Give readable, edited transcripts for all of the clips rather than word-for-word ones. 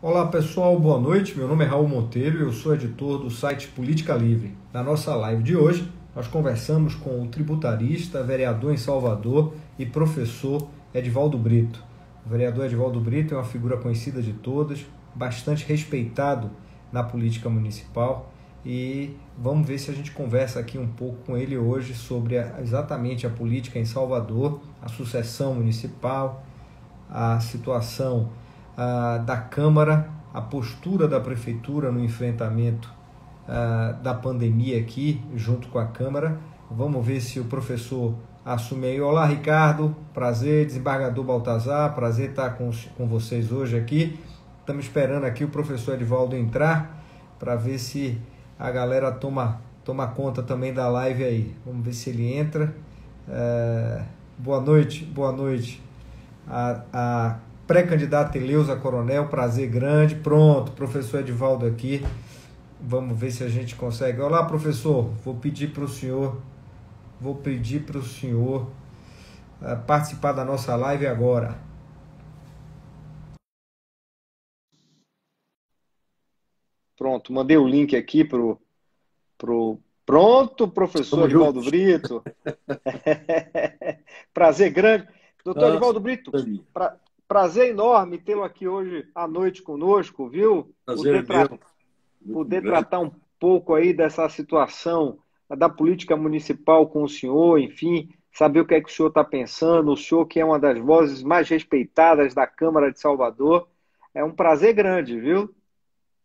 Olá pessoal, boa noite. Meu nome é Raul Monteiro e eu sou editor do site Política Livre. Na nossa live de hoje, nós conversamos com o tributarista, vereador em Salvador e professor Edivaldo Brito. O vereador Edivaldo Brito é uma figura conhecida de todas, bastante respeitado na política municipal e vamos ver se a gente conversa aqui um pouco com ele hoje sobre exatamente a política em Salvador, a sucessão municipal, a situação da Câmara, a postura da Prefeitura no enfrentamento da pandemia aqui, junto com a Câmara. Vamos ver se o professor assume aí. Olá, Ricardo, prazer, desembargador Baltazar, prazer estar com vocês hoje aqui. Estamos esperando aqui o professor Edivaldo entrar para ver se a galera toma conta também da live aí. Vamos ver se ele entra. Boa noite, boa noite. A pré-candidata Eleusa Coronel, prazer grande. Pronto, professor Edivaldo aqui. Vamos ver se a gente consegue. Olá, professor, vou pedir para o senhor participar da nossa live agora. Pronto, mandei o link aqui Pronto, professor Estamos Edivaldo juntos. Brito. Prazer grande. Doutor Ah, Edivaldo Brito, Dani, prazer enorme tê-lo aqui hoje à noite conosco, viu? prazer é meu, muito Poder grande. tratar um pouco aí dessa situação da política municipal com o senhor, enfim, saber o que é que o senhor está pensando, o senhor que é uma das vozes mais respeitadas da Câmara de Salvador. É um prazer grande, viu?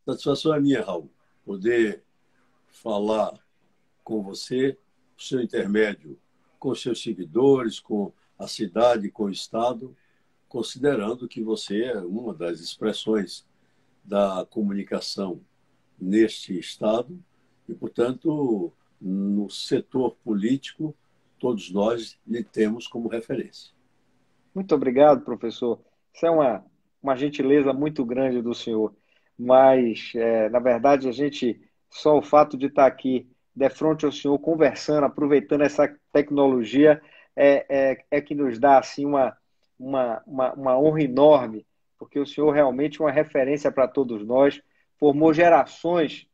Satisfação é minha, Raul, poder falar com você, o seu intermédio, com seus seguidores, com a cidade, com o Estado, considerando que você é uma das expressões da comunicação neste Estado e, portanto, no setor político, todos nós lhe temos como referência. Muito obrigado, professor. Isso é uma gentileza muito grande do senhor. Mas, na verdade, só o fato de estar aqui, de frente ao senhor, conversando, aproveitando essa tecnologia, é que nos dá assim, uma honra enorme, porque o senhor realmente é uma referência para todos nós, formou gerações,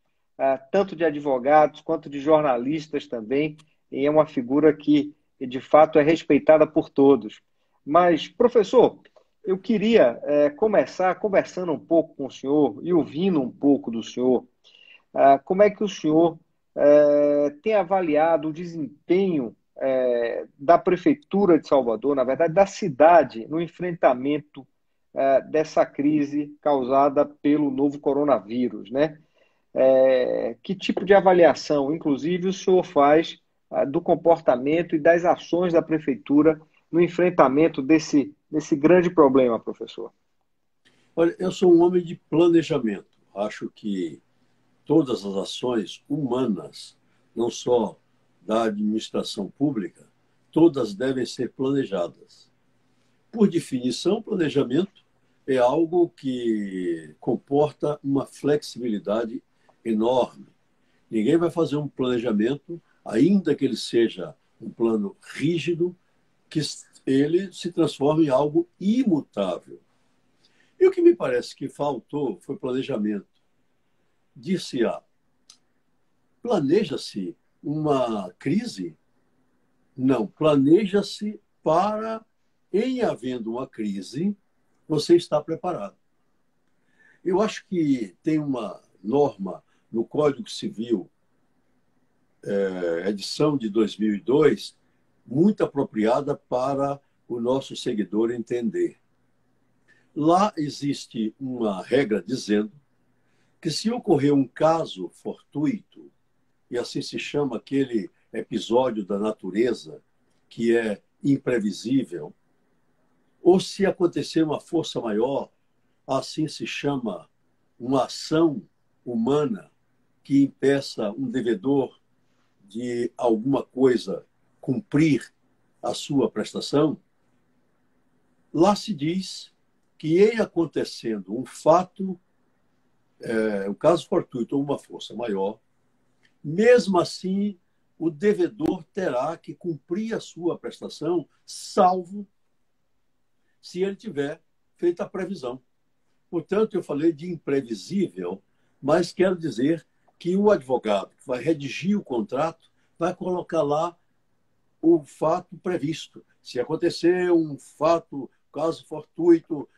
tanto de advogados quanto de jornalistas também, e é uma figura que, de fato, é respeitada por todos. Mas, professor, eu queria começar conversando um pouco com o senhor e ouvindo um pouco do senhor, como é que o senhor tem avaliado o desempenho da Prefeitura de Salvador, na verdade, da cidade, no enfrentamento dessa crise causada pelo novo coronavírus, né? Que tipo de avaliação, inclusive, o senhor faz do comportamento e das ações da prefeitura no enfrentamento desse grande problema, professor? Olha, eu sou um homem de planejamento. Acho que todas as ações humanas, não só da administração pública, todas devem ser planejadas. Por definição, planejamento é algo que comporta uma flexibilidade enorme. Ninguém vai fazer um planejamento, ainda que ele seja um plano rígido, que ele se transforme em algo imutável. E o que me parece que faltou foi planejamento. Dir-se-á, planeja-se uma crise? Não, planeja-se para, em havendo uma crise, você estar preparado. Eu acho que tem uma norma no Código Civil, edição de 2002, muito apropriada para o nosso seguidor entender. Lá existe uma regra dizendo que se ocorrer um caso fortuito, e assim se chama aquele episódio da natureza que é imprevisível, ou se acontecer uma força maior, assim se chama uma ação humana que impeça um devedor de alguma coisa cumprir a sua prestação, lá se diz que em acontecendo um fato, um caso fortuito ou uma força maior, mesmo assim o devedor terá que cumprir a sua prestação, salvo se ele tiver feito a previsão. Portanto, eu falei de imprevisível, mas quero dizer que o advogado que vai redigir o contrato vai colocar lá o fato previsto. Se acontecer um fato, caso fortuito,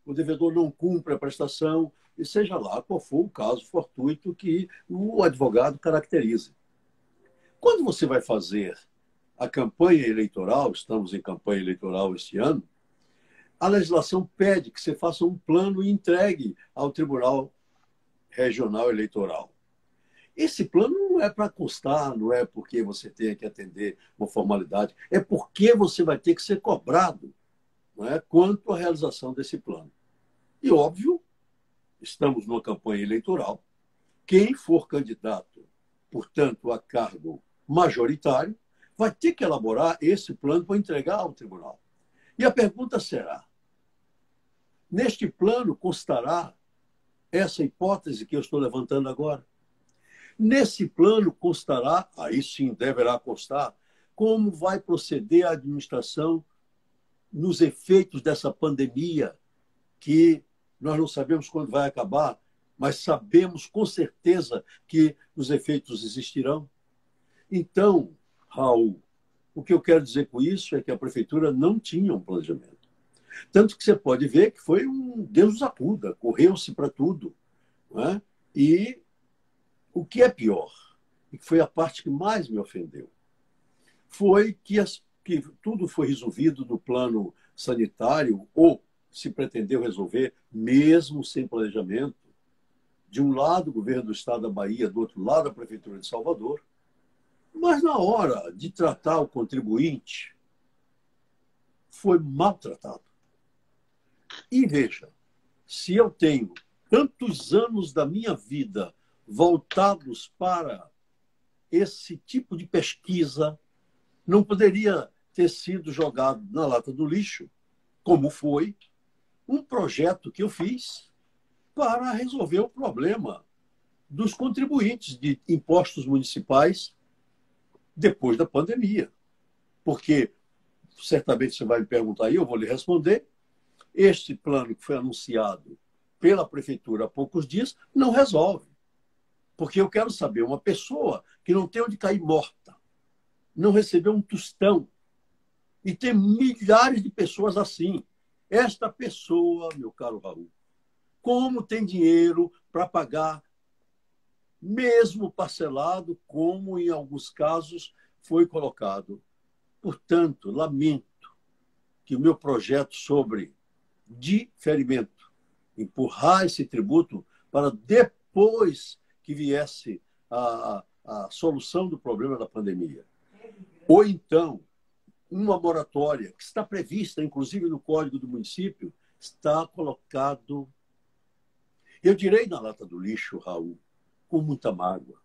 o devedor não cumpre a prestação, e seja lá qual for o caso fortuito que o advogado caracterize. Quando você vai fazer a campanha eleitoral, estamos em campanha eleitoral este ano, a legislação pede que você faça um plano e entregue ao Tribunal Regional Eleitoral. Esse plano não é para constar, não é porque você tenha que atender uma formalidade, é porque você vai ter que ser cobrado, não é, quanto à realização desse plano. E, óbvio, estamos numa campanha eleitoral. Quem for candidato, portanto, a cargo majoritário, vai ter que elaborar esse plano para entregar ao tribunal. E a pergunta será: neste plano constará essa hipótese que eu estou levantando agora? Nesse plano constará, aí sim deverá constar, como vai proceder a administração nos efeitos dessa pandemia, que nós não sabemos quando vai acabar, mas sabemos com certeza que os efeitos existirão. Então, Raul, o que eu quero dizer com isso é que a prefeitura não tinha um planejamento. Tanto que você pode ver que foi um Deus nos acuda, correu-se para tudo. Não é? E o que é pior, e que foi a parte que mais me ofendeu, foi que tudo foi resolvido no plano sanitário, ou se pretendeu resolver, mesmo sem planejamento. De um lado, o governo do estado da Bahia, do outro lado, a prefeitura de Salvador. Mas na hora de tratar o contribuinte, foi maltratado. E veja, se eu tenho tantos anos da minha vida voltados para esse tipo de pesquisa, não poderia ter sido jogado na lata do lixo, como foi um projeto que eu fiz para resolver o problema dos contribuintes de impostos municipais depois da pandemia. Porque, certamente você vai me perguntar e eu vou lhe responder, este plano que foi anunciado pela prefeitura há poucos dias não resolve. Porque eu quero saber, uma pessoa que não tem onde cair morta, não recebeu um tostão, e tem milhares de pessoas assim. Esta pessoa, meu caro Raul, como tem dinheiro para pagar, mesmo parcelado, como em alguns casos foi colocado? Portanto, lamento que o meu projeto sobre diferimento, empurrar esse tributo para depois que viesse a solução do problema da pandemia. Ou então, uma moratória, que está prevista, inclusive, no Código do Município, está colocado, eu direi, na lata do lixo, Raul, com muita mágoa.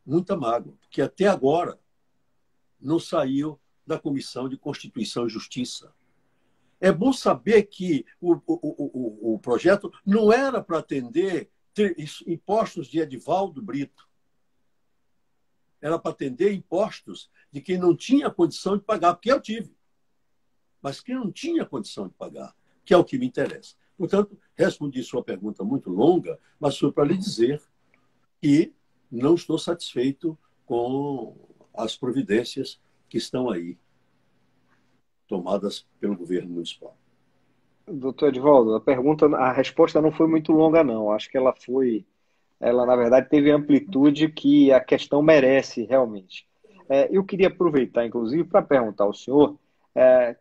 Muita mágoa, porque até agora não saiu da Comissão de Constituição e Justiça. É bom saber que o projeto não era para atender impostos de Edivaldo Brito. Era para atender impostos de quem não tinha condição de pagar, porque eu tive. Mas quem não tinha condição de pagar, que é o que me interessa. Portanto, respondi sua pergunta muito longa, mas foi para lhe dizer que não estou satisfeito com as providências que estão aí, tomadas pelo governo municipal. Doutor Edivaldo, a resposta não foi muito longa, não. Acho que ela, na verdade, teve a amplitude que a questão merece realmente. Eu queria aproveitar, inclusive, para perguntar ao senhor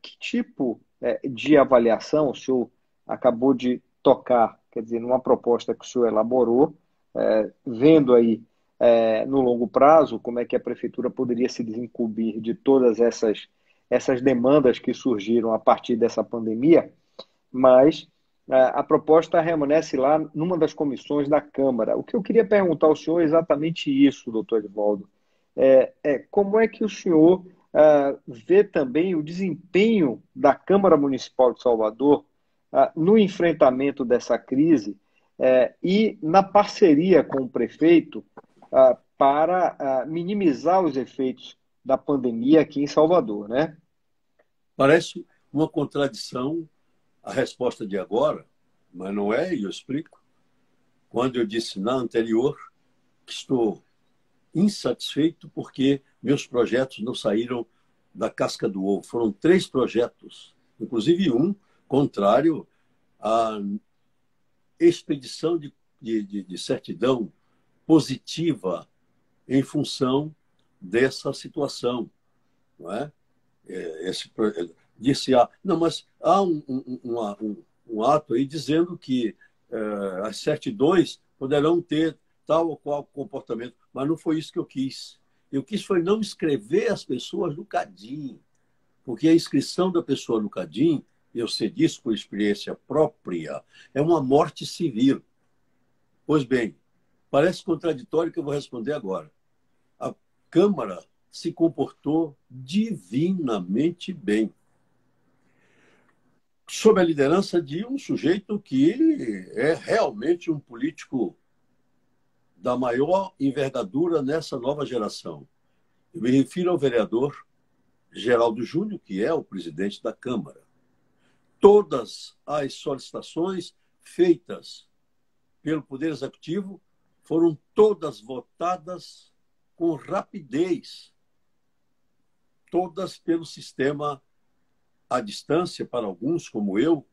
que tipo de avaliação o senhor acabou de tocar, quer dizer, numa proposta que o senhor elaborou, vendo aí no longo prazo como é que a prefeitura poderia se desincumbir de todas essas demandas que surgiram a partir dessa pandemia, mas a proposta permanece lá numa das comissões da Câmara. O que eu queria perguntar ao senhor é exatamente isso, doutor Edivaldo. Como é que o senhor vê também o desempenho da Câmara Municipal de Salvador no enfrentamento dessa crise e na parceria com o prefeito para minimizar os efeitos da pandemia aqui em Salvador, né? Parece uma contradição a resposta de agora, Mas não é, e eu explico. Quando eu disse na anterior que estou insatisfeito porque meus projetos não saíram da casca do ovo. Foram 3 projetos, inclusive um contrário à expedição de certidão positiva em função dessa situação. Não é? Disse, não, mas há um ato aí dizendo que as certidões poderão ter tal ou qual comportamento, mas não foi isso que eu quis. Eu quis foi não inscrever as pessoas no CADIM, porque a inscrição da pessoa no CADIM, eu sei disso por experiência própria, é uma morte civil. Pois bem, parece contraditório que eu vou responder agora. A Câmara se comportou divinamente bem, sob a liderança de um sujeito que é realmente um político da maior envergadura nessa nova geração. Eu me refiro ao vereador Geraldo Júnior, que é o presidente da Câmara. Todas as solicitações feitas pelo Poder Executivo foram todas votadas com rapidez, todas pelo sistema à distância, para alguns, como eu,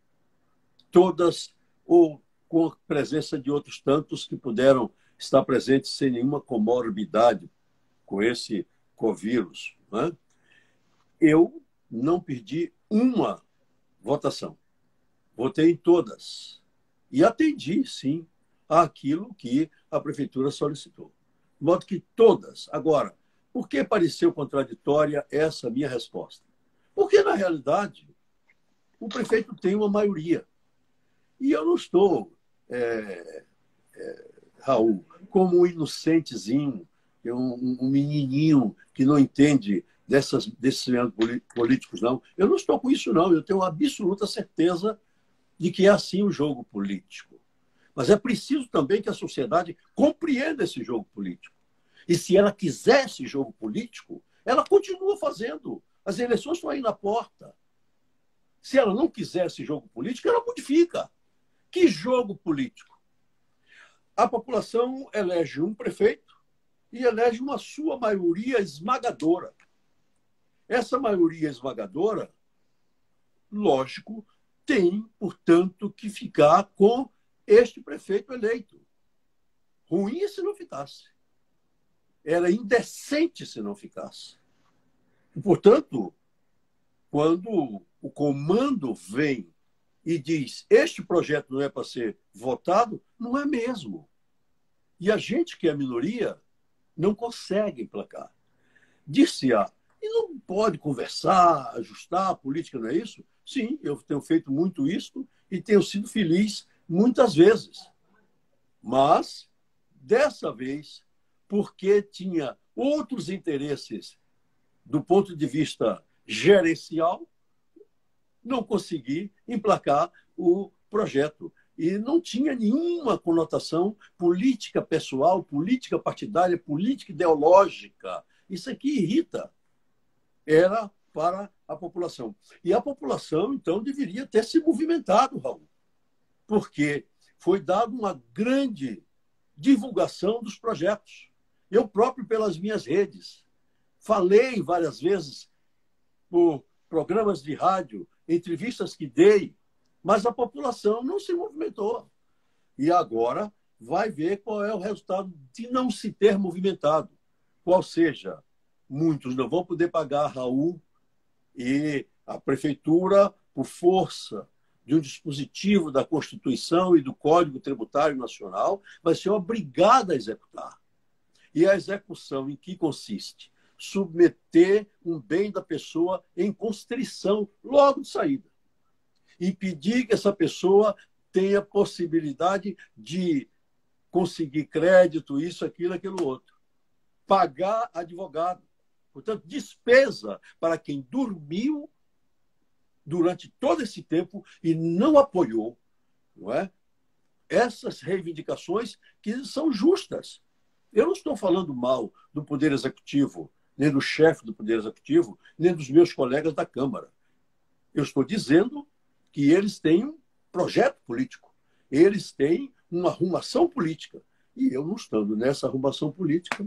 todas ou com a presença de outros tantos que puderam estar presentes sem nenhuma comorbidade com esse covírus. Né? Eu não perdi uma votação. Votei em todas. E atendi, sim, àquilo que a Prefeitura solicitou. De modo que todas. Agora, por que pareceu contraditória essa minha resposta? Porque, na realidade, o prefeito tem uma maioria. E eu não estou, Raul, como um inocentezinho, um menininho que não entende desses políticos, não. Eu não estou com isso, não. Eu tenho absoluta certeza de que é assim o jogo político. Mas é preciso também que a sociedade compreenda esse jogo político. E se ela quiser esse jogo político, ela continua fazendo. As eleições estão aí na porta. Se ela não quiser esse jogo político, ela modifica. Que jogo político? A população elege um prefeito e elege uma sua maioria esmagadora. Essa maioria esmagadora, lógico, tem, portanto, que ficar com este prefeito eleito. Ruim é se não ficasse. Era indecente se não ficasse. E, portanto, quando o comando vem e diz este projeto não é para ser votado, não é mesmo. E a gente que é minoria não consegue emplacar. Disse-a, e não pode conversar, ajustar, a política não é isso? Sim, eu tenho feito muito isso e tenho sido feliz muitas vezes. Mas, dessa vez, porque tinha outros interesses do ponto de vista gerencial, não consegui emplacar o projeto. E não tinha nenhuma conotação política pessoal, política partidária, política ideológica. Isso aqui irrita. Era para a população. E a população, então, deveria ter se movimentado, Raul, porque foi dada uma grande divulgação dos projetos. Eu próprio, pelas minhas redes, falei várias vezes por programas de rádio, entrevistas que dei, mas a população não se movimentou. E agora vai ver qual é o resultado de não se ter movimentado. Qual seja, muitos não vão poder pagar, Raul, e a prefeitura, por força de um dispositivo da Constituição e do Código Tributário Nacional, vai ser obrigada a executar. E a execução em que consiste? Submeter um bem da pessoa em constrição logo de saída. Impedir que essa pessoa tenha possibilidade de conseguir crédito, isso, aquilo, outro. Pagar advogado. Portanto, despesa para quem dormiu durante todo esse tempo e não apoiou, não é? Essas reivindicações que são justas. Eu não estou falando mal do Poder Executivo, nem do chefe do Poder Executivo, nem dos meus colegas da Câmara. Eu estou dizendo que eles têm um projeto político. Eles têm uma arrumação política. E eu, não estando nessa arrumação política,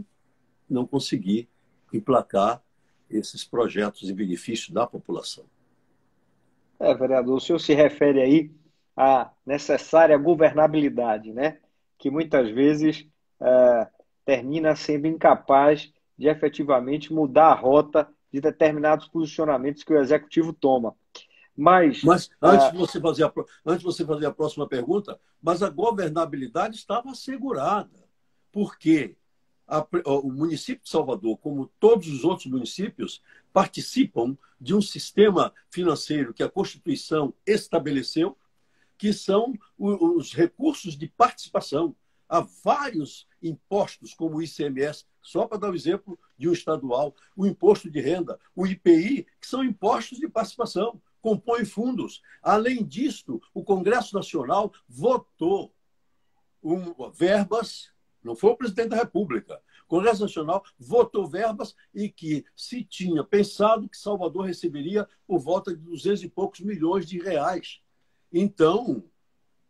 não consegui emplacar esses projetos em benefício da população. Vereador, o senhor se refere aí à necessária governabilidade, né? Que muitas vezes termina sendo incapaz de efetivamente mudar a rota de determinados posicionamentos que o executivo toma. Mas antes de você fazer a próxima pergunta, mas a governabilidade estava assegurada, porque o município de Salvador, como todos os outros municípios, participam de um sistema financeiro que a Constituição estabeleceu, que são os recursos de participação. Há vários impostos, como o ICMS, só para dar o exemplo de um estadual, o imposto de renda, o IPI, que são impostos de participação, compõem fundos. Além disso, o Congresso Nacional votou verbas, não foi o presidente da República, o Congresso Nacional votou verbas e que se tinha pensado que Salvador receberia por volta de 200 e poucos milhões de reais. Então,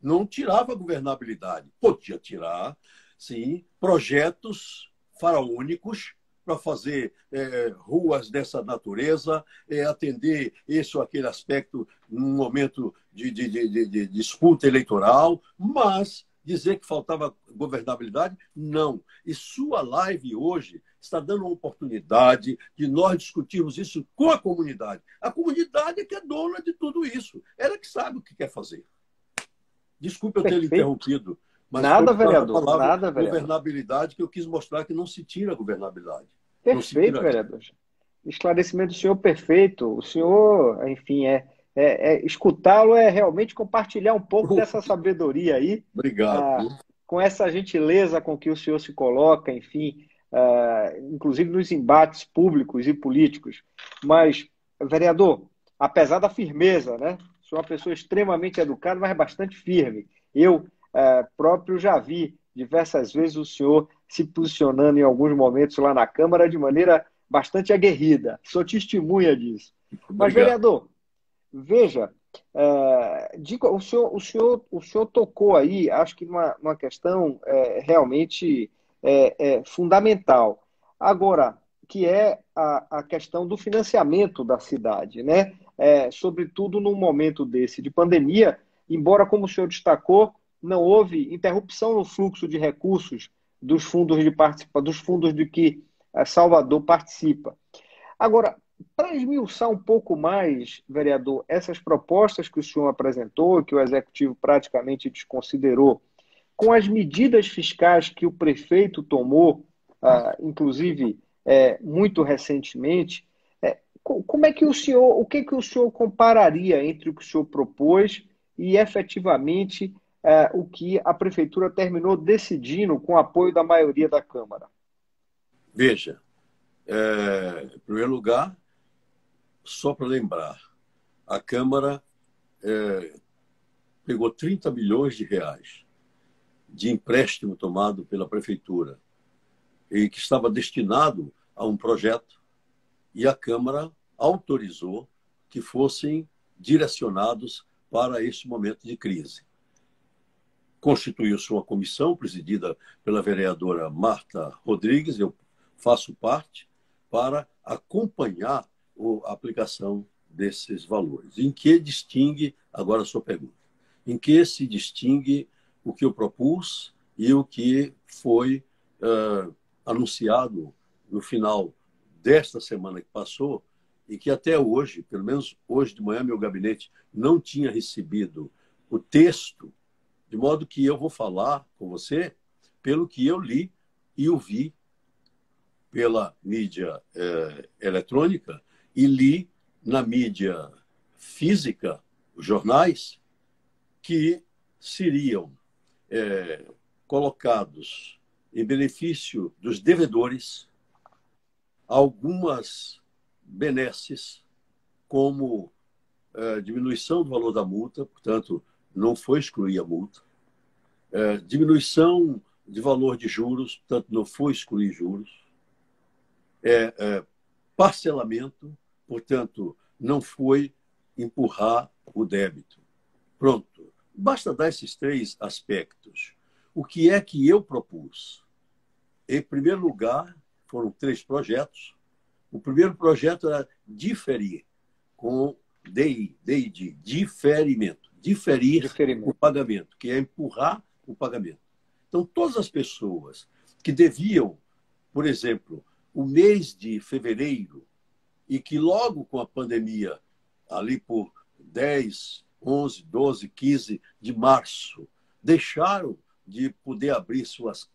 não tirava a governabilidade. Podia tirar, sim, projetos faraônicos para fazer ruas dessa natureza, atender esse ou aquele aspecto num momento de disputa eleitoral, mas dizer que faltava governabilidade, não. E sua live hoje está dando uma oportunidade de nós discutirmos isso com a comunidade. A comunidade é que é dona de tudo isso. Ela que sabe o que quer fazer. Desculpe eu ter lhe interrompido, mas nada, foi vereador, a palavra nada, vereador. governabilidade que eu quis mostrar que não se tira a governabilidade. Perfeito, vereador. Esclarecimento do senhor perfeito. O senhor, enfim, escutá-lo é realmente compartilhar um pouco dessa sabedoria aí. Obrigado. Com essa gentileza com que o senhor se coloca, enfim, inclusive nos embates públicos e políticos. Mas, vereador, apesar da firmeza, né? Sou uma pessoa extremamente educada, mas bastante firme. Eu próprio já vi diversas vezes o senhor se posicionando em alguns momentos lá na Câmara de maneira bastante aguerrida. Sou testemunha disso. Obrigado. Mas, vereador, veja, o senhor tocou aí, acho que numa questão realmente fundamental. Agora, que é a questão do financiamento da cidade, né? Sobretudo num momento desse de pandemia, embora, como o senhor destacou, não houve interrupção no fluxo de recursos dos fundos de que Salvador participa. Agora, para esmiuçar um pouco mais, vereador, essas propostas que o senhor apresentou, que o Executivo praticamente desconsiderou, com as medidas fiscais que o prefeito tomou, inclusive muito recentemente, como é que o que o senhor compararia entre o que o senhor propôs e efetivamente o que a prefeitura terminou decidindo com o apoio da maioria da Câmara? Veja, em primeiro lugar, só para lembrar, a Câmara pegou 30 milhões de reais de empréstimo tomado pela Prefeitura e que estava destinado a um projeto e a Câmara autorizou que fossem direcionados para esse momento de crise. Constituiu-se uma comissão presidida pela vereadora Marta Rodrigues, eu faço parte, para acompanhar a aplicação desses valores. Em que distingue, agora a sua pergunta, em que se distingue o que eu propus e o que foi anunciado no final desta semana que passou e que até hoje, pelo menos hoje de manhã, meu gabinete não tinha recebido o texto, de modo que eu vou falar com você pelo que eu li e ouvi pela mídia eletrônica e li na mídia física, os jornais, que seriam colocados em benefício dos devedores algumas benesses, como diminuição do valor da multa, portanto, não foi excluir a multa, diminuição de valor de juros, portanto, não foi excluir juros, parcelamento, portanto, não foi empurrar o débito. Pronto. Basta dar esses três aspectos. O que é que eu propus? Em primeiro lugar, foram 3 projetos. O primeiro projeto era diferir, com DI, diferimento. Diferir o pagamento, que é empurrar o pagamento. Então, todas as pessoas que deviam, por exemplo, o mês de fevereiro, e que logo com a pandemia, ali por 10, 11, 12, 15 de março, deixaram de poder abrir seus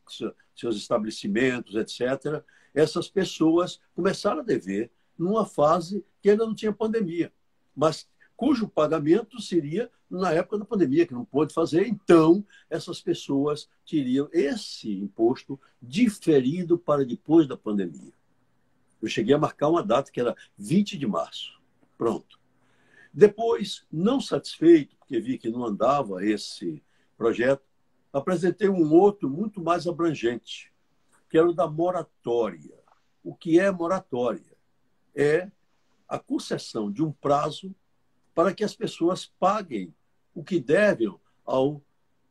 estabelecimentos, etc., essas pessoas começaram a dever numa fase que ainda não tinha pandemia, mas cujo pagamento seria na época da pandemia, que não pôde fazer. Então, essas pessoas teriam esse imposto diferido para depois da pandemia. Eu cheguei a marcar uma data que era 20 de março. Pronto. Depois, não satisfeito, porque vi que não andava esse projeto, apresentei um outro muito mais abrangente, que era o da moratória. O que é moratória? É a concessão de um prazo para que as pessoas paguem o que devem ao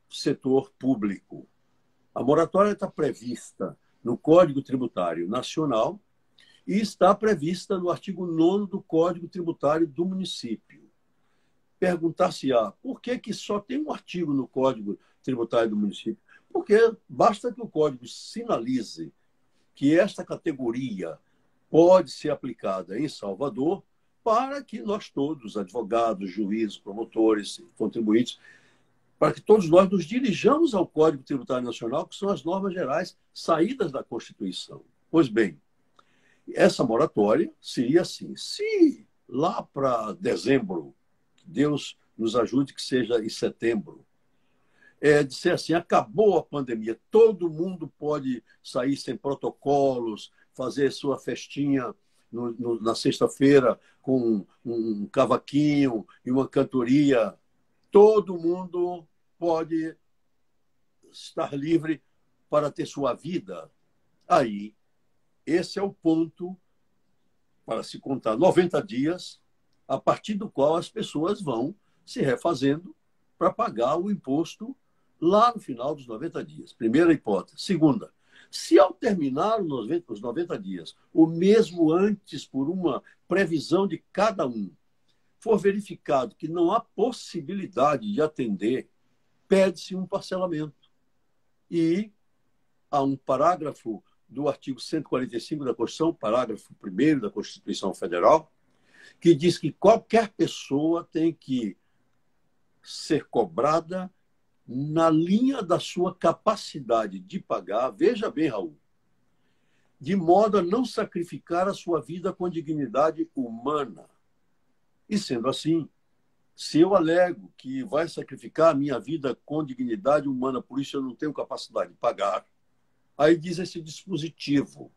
setor público. A moratória está prevista no Código Tributário Nacional e está prevista no artigo 9º do Código Tributário do município. Perguntar-se-á, por que só tem um artigo no Código Tributário do município? Porque basta que o Código sinalize que esta categoria pode ser aplicada em Salvador para que nós todos, advogados, juízes, promotores, contribuintes, para que todos nós nos dirijamos ao Código Tributário Nacional, que são as normas gerais saídas da Constituição. Pois bem, essa moratória seria assim: se lá para dezembro, que Deus nos ajude que seja em setembro, disser assim, acabou a pandemia, todo mundo pode sair sem protocolos, fazer sua festinha na sexta-feira com um cavaquinho e uma cantoria, todo mundo pode estar livre para ter sua vida. Aí, esse é o ponto para se contar 90 dias, a partir do qual as pessoas vão se refazendo para pagar o imposto lá no final dos 90 dias. Primeira hipótese. Segunda, se ao terminar os 90 dias, ou mesmo antes, por uma previsão de cada um, for verificado que não há possibilidade de atender, pede-se um parcelamento. E há um parágrafo do artigo 145 da Constituição, parágrafo 1º da Constituição Federal, que diz que qualquer pessoa tem que ser cobrada na linha da sua capacidade de pagar, veja bem, Raul, de modo a não sacrificar a sua vida com dignidade humana. E sendo assim, se eu alego que vai sacrificar a minha vida com dignidade humana, por isso eu não tenho capacidade de pagar, aí diz esse dispositivo: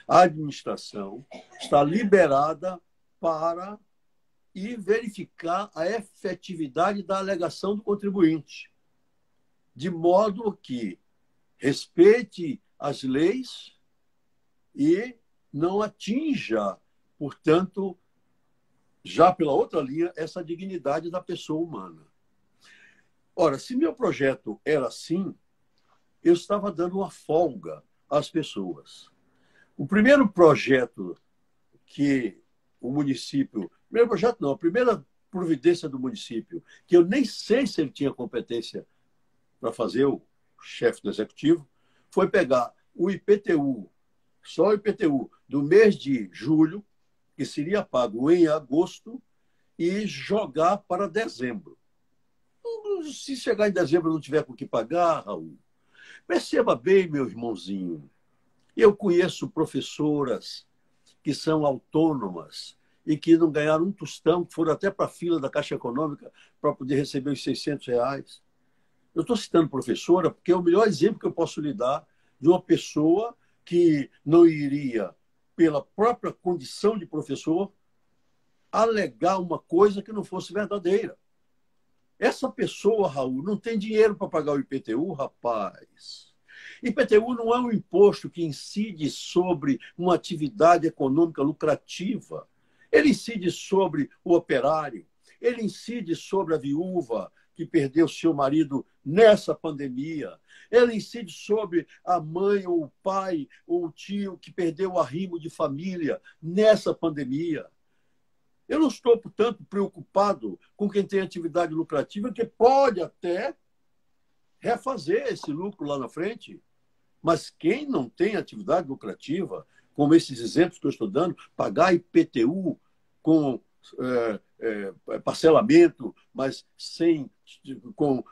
a administração está liberada para ir verificar a efetividade da alegação do contribuinte, de modo que respeite as leis e não atinja, portanto, já pela outra linha, essa dignidade da pessoa humana. Ora, se meu projeto era assim, eu estava dando uma folga às pessoas. O primeiro projeto que o município... Primeiro projeto não, a primeira providência do município, que eu nem sei se ele tinha competência para fazer, o chefe do executivo, foi pegar o IPTU, só o IPTU, do mês de julho, que seria pago em agosto, e jogar para dezembro. Se chegar em dezembro e não tiver com o que pagar, Raul, perceba bem, meu irmãozinho, eu conheço professoras que são autônomas e que não ganharam um tostão, que foram até para a fila da Caixa Econômica para poder receber os R$ 600. Eu estou citando professora porque é o melhor exemplo que eu posso lhe dar de uma pessoa que não iria, pela própria condição de professor, alegar uma coisa que não fosse verdadeira. Essa pessoa, Raul, não tem dinheiro para pagar o IPTU, rapaz. IPTU não é um imposto que incide sobre uma atividade econômica lucrativa. Ele incide sobre o operário, ele incide sobre a viúva, que perdeu seu marido nessa pandemia. Ela incide sobre a mãe ou o pai ou o tio que perdeu o arrimo de família nessa pandemia. Eu não estou, portanto, preocupado com quem tem atividade lucrativa, que pode até refazer esse lucro lá na frente. Mas quem não tem atividade lucrativa, como esses exemplos que eu estou dando, pagar IPTU com parcelamento, mas com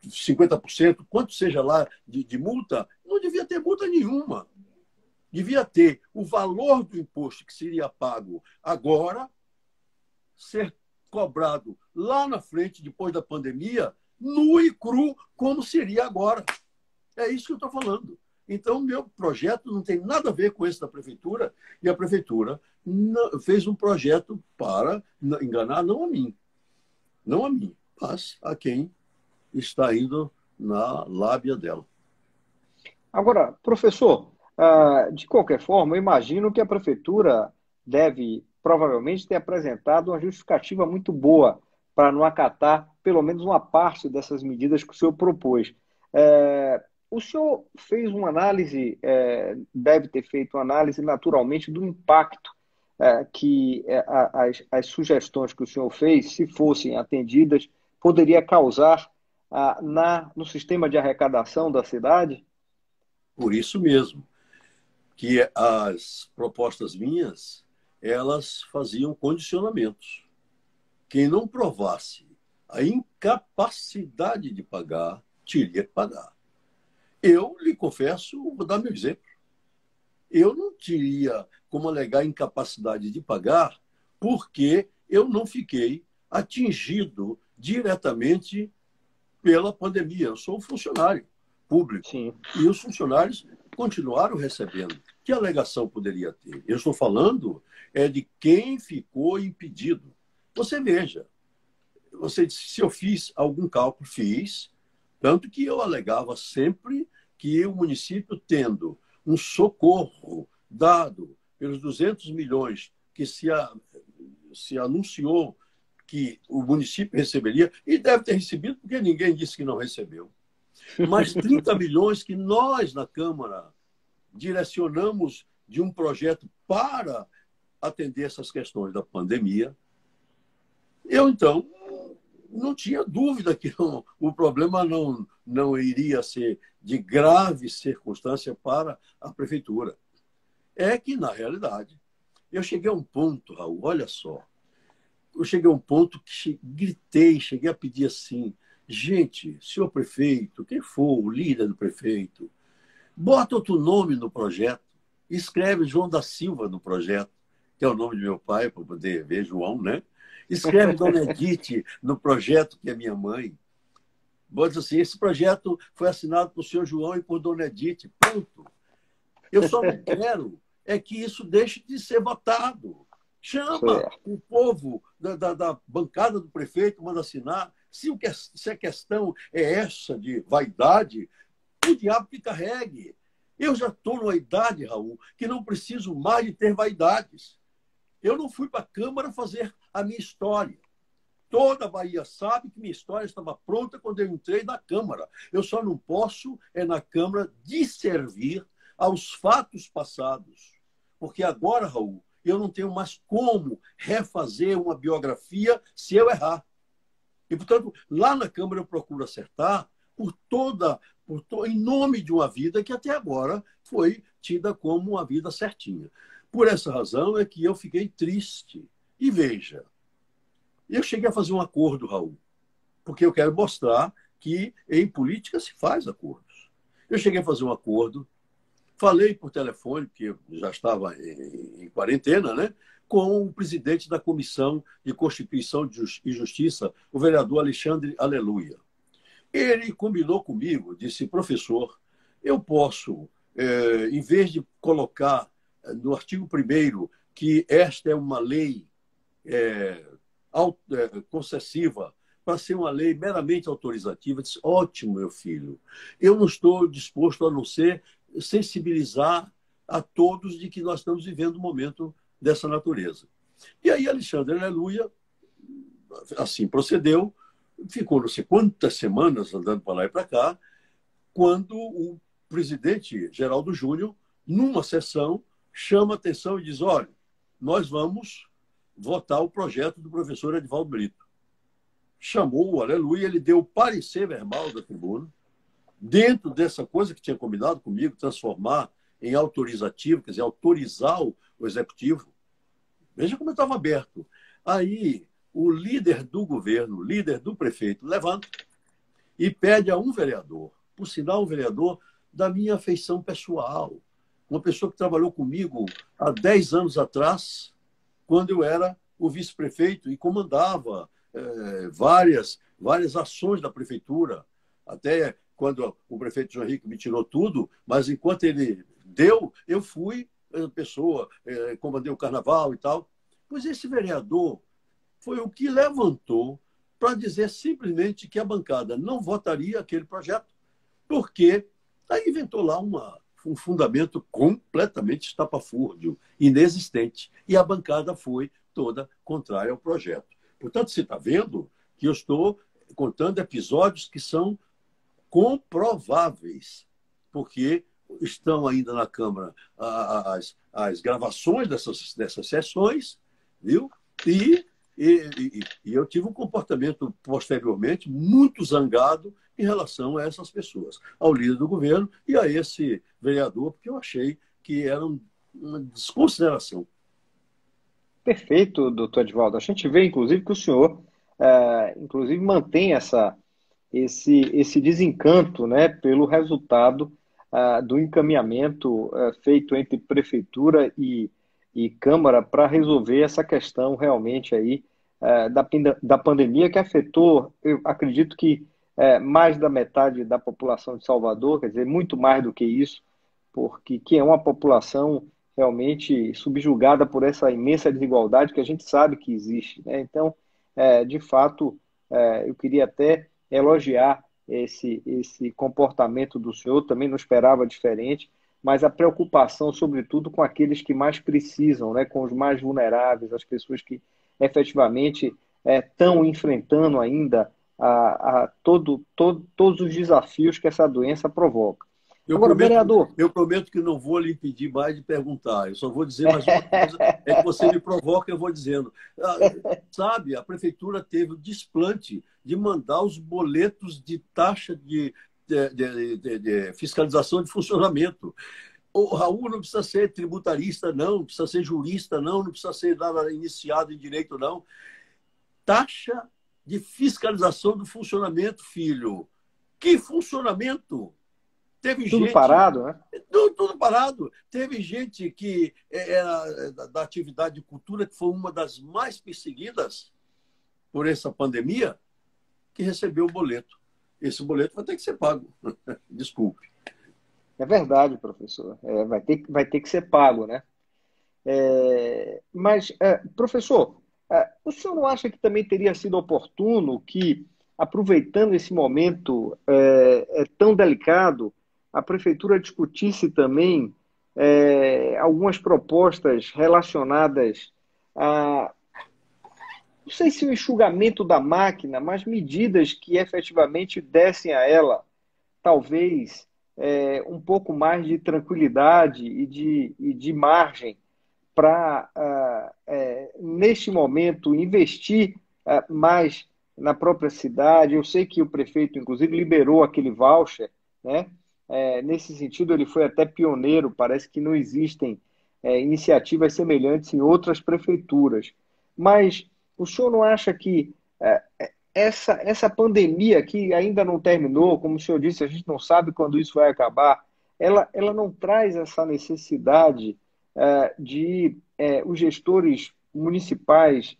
50%, quanto seja lá de multa, não devia ter multa nenhuma. Devia ter o valor do imposto que seria pago agora ser cobrado lá na frente, depois da pandemia, nu e cru, como seria agora. É isso que eu estou falando. Então, meu projeto não tem nada a ver com esse da prefeitura, e a prefeitura fez um projeto para enganar não a mim, mas a quem está indo na lábia dela. Agora, professor, de qualquer forma, eu imagino que a prefeitura deve, provavelmente, ter apresentado uma justificativa muito boa para não acatar pelo menos uma parte dessas medidas que o senhor propôs. O senhor fez uma análise, deve ter feito uma análise naturalmente do impacto que as sugestões que o senhor fez, se fossem atendidas, poderia causar no sistema de arrecadação da cidade? Por isso mesmo que as propostas minhas, elas faziam condicionamentos. Quem não provasse a incapacidade de pagar, teria que pagar. Eu lhe confesso, vou dar meu exemplo. Eu não teria como alegar incapacidade de pagar porque eu não fiquei atingido diretamente pela pandemia. Eu sou um funcionário público. Sim. E os funcionários continuaram recebendo. Que alegação poderia ter? Eu estou falando de quem ficou impedido. Você veja, você disse, se eu fiz algum cálculo, fiz, tanto que eu alegava sempre que o município, tendo um socorro dado pelos 200 milhões que se anunciou que o município receberia, e deve ter recebido, porque ninguém disse que não recebeu, mas 30 milhões que nós, na Câmara, direcionamos de um projeto para atender essas questões da pandemia, eu, então, não tinha dúvida que o problema não iria ser de grave circunstância para a prefeitura. É que, na realidade, eu cheguei a um ponto, Raul, olha só, eu cheguei a um ponto que gritei, cheguei a pedir assim, gente, senhor prefeito, quem for o líder do prefeito, bota outro nome no projeto, escreve João da Silva no projeto, que é o nome de meu pai, para poder ver João, né? Escreve Dona Edith no projeto, que é minha mãe. Bota assim, esse projeto foi assinado por senhor João e por Dona Edith. Pronto. Eu só não quero é que isso deixe de ser votado. Chama o povo da bancada do prefeito, manda assinar. Se a questão é essa de vaidade, o diabo que carregue. Eu já estou numa idade, Raul, que não preciso mais de ter vaidades. Eu não fui para a Câmara fazer a minha história. Toda a Bahia sabe que minha história estava pronta quando eu entrei na Câmara. Eu só não posso, na Câmara, disservir aos fatos passados. Porque agora, Raul, eu não tenho mais como refazer uma biografia se eu errar. E, portanto, lá na Câmara eu procuro acertar em nome de uma vida que até agora foi tida como uma vida certinha. Por essa razão é que eu fiquei triste. E veja, eu cheguei a fazer um acordo, Raul, porque eu quero mostrar que em política se faz acordos. Eu cheguei a fazer um acordo, falei por telefone, porque eu já estava em quarentena, né, com o presidente da Comissão de Constituição e Justiça, o vereador Alexandre Aleluia. Ele combinou comigo, disse, professor, eu posso, em vez de colocar no artigo 1º que esta é uma lei concessiva, para ser uma lei meramente autorizativa, disse, ótimo, meu filho, eu não estou disposto a não ser sensibilizar a todos de que nós estamos vivendo um momento dessa natureza. E aí Alexandre Aleluia assim procedeu, ficou não sei quantas semanas andando para lá e para cá, quando o presidente Geraldo Júnior, numa sessão, chama a atenção e diz: olha, nós vamos votar o projeto do professor Edivaldo Brito. Chamou o Aleluia, ele deu o parecer verbal da tribuna, dentro dessa coisa que tinha combinado comigo, transformar em autorizativo, quer dizer, autorizar o executivo. Veja como eu estava aberto. Aí, o líder do governo, o líder do prefeito, levanta e pede a um vereador, por sinal, um vereador da minha afeição pessoal, uma pessoa que trabalhou comigo há 10 anos atrás, quando eu era o vice-prefeito e comandava várias ações da prefeitura, até quando o prefeito João Henrique me tirou tudo, mas enquanto ele deu, eu fui pessoa, comandei o carnaval e tal. Pois esse vereador foi o que levantou para dizer simplesmente que a bancada não votaria aquele projeto, porque aí inventou lá um fundamento completamente estapafúrdio, inexistente, e a bancada foi toda contrária ao projeto. Portanto, você está vendo que eu estou contando episódios que são comprováveis, porque estão ainda na Câmara as gravações dessas sessões, viu? E eu tive um comportamento posteriormente muito zangado em relação a essas pessoas, ao líder do governo e a esse vereador, porque eu achei que era uma desconsideração. Perfeito, doutor Edivaldo. A gente vê, inclusive, que o senhor inclusive mantém esse desencanto, né, pelo resultado do encaminhamento feito entre Prefeitura e Câmara para resolver essa questão realmente aí da pandemia que afetou, eu acredito que mais da metade da população de Salvador, quer dizer, muito mais do que isso, porque que é uma população realmente subjugada por essa imensa desigualdade que a gente sabe que existe, né? Então, de fato, eu queria até elogiar esse comportamento do senhor, também não esperava diferente, mas a preocupação, sobretudo, com aqueles que mais precisam, né? Com os mais vulneráveis, as pessoas que efetivamente estão enfrentando ainda todos os desafios que essa doença provoca. Agora, vereador... Eu prometo que não vou lhe impedir mais de perguntar. Eu só vou dizer mais uma coisa. É que você me provoca, eu vou dizendo. Sabe, a prefeitura teve o desplante de mandar os boletos de taxa de fiscalização de funcionamento. O Raul não precisa ser tributarista, não precisa ser jurista, não precisa ser nada iniciado em direito, não. Taxa de fiscalização do funcionamento, filho. Que funcionamento? Teve tudo gente, parado, né? Tudo parado. Teve gente que era da atividade de cultura, que foi uma das mais perseguidas por essa pandemia, que recebeu o boleto. Esse boleto vai ter que ser pago. Desculpe. É verdade, professor. Vai ter que ser pago, né? Mas, professor, o senhor não acha que também teria sido oportuno que, aproveitando esse momento tão delicado, a prefeitura discutisse também algumas propostas relacionadas a, não sei se o enxugamento da máquina, mas medidas que efetivamente dessem a ela, talvez, um pouco mais de tranquilidade e de margem para, neste momento, investir mais na própria cidade. Eu sei que o prefeito, inclusive, liberou aquele voucher, né? Nesse sentido, ele foi até pioneiro. Parece que não existem iniciativas semelhantes em outras prefeituras. Mas o senhor não acha que essa pandemia, que ainda não terminou, como o senhor disse, a gente não sabe quando isso vai acabar, ela não traz essa necessidade de os gestores municipais